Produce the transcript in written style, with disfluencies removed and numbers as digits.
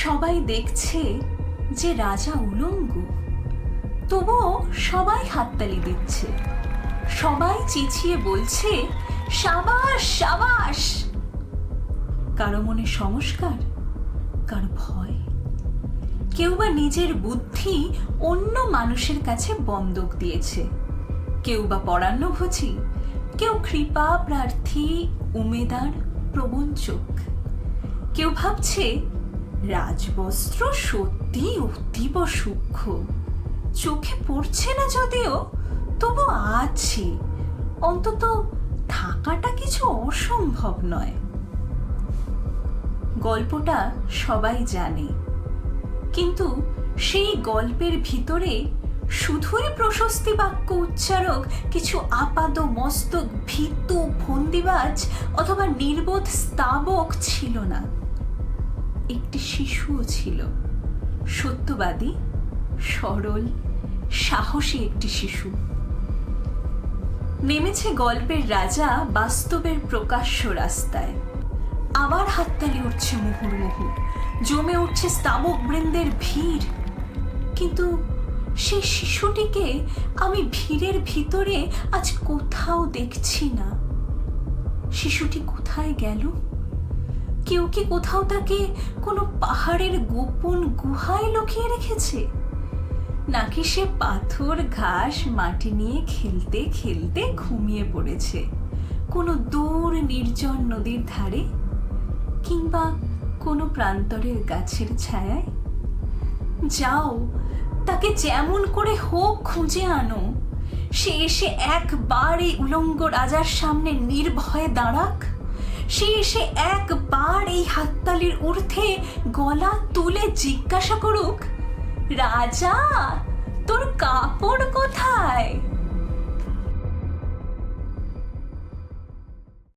সবাই দেখছে যে রাজা উলঙ্গ, তবুও সবাই হাততালি দিচ্ছে, সবাই চেঁচিয়ে বলছে সাবাস সাবাস। কারো মনে সংস্কার, কারো ভয়, কেউ বা নিজের বুদ্ধি অন্য মানুষের কাছে বন্ধক দিয়েছে, কেউ বা পরান্নভোজী, কেউ কৃপা প্রার্থী, উমেদার, প্রবঞ্চক। কেউ ভাবছে রাজবস্ত্র সত্যি অতীব সূক্ষ্ম, চোখে পড়ছে না যদিও, তবু আছে, অন্তত থাকাটা কিছু অসম্ভব নয়। গল্পটা সবাই জানে, কিন্তু সেই গল্পের ভিতরে শুধুই প্রশস্তি বাক্য উচ্চারক কিছু আপাদ মস্তক ভীতু ফন্দিবাজ অথবা নির্বোধ স্তাবক ছিল না। একটি শিশুও ছিল, সত্যবাদী, সরল, সাহসী একটি শিশু। নেমেছে গল্পের রাজা বাস্তবের প্রকাশ্য রাস্তায়। আবার হাততালি উঠছে মুহুর্মুহু, জমে উঠছে স্তাবক বৃন্দের ভিড়। কিন্তু সেই শিশুটিকে আমি ভিড়ের ভিতরে আজ কোথাও দেখছি না। শিশুটি কোথায় গেল? কেউ কি কোথাও তাকে কোনো পাহাড়ের গোপন গুহায় লুকিয়ে রেখেছে? নাকি সে পাথর ঘাস মাটি নিয়ে খেলতে খেলতে ঘুমিয়ে পড়েছে কোনো দূর নির্জন নদীর ধারে, কিংবা কোনো প্রান্তরের গাছের ছায়ায়? যাও, তাকে যেমন করে হোক খুঁজে আনো। সে এসে একবার এই উলঙ্গ রাজার সামনে নির্ভয়ে দাঁড়াক। সে এসে একবার এই হাততালির ঊর্ধ্বে গলা তুলে জিজ্ঞাসা করুক, রাজা, তোর কাপড় কোথায়?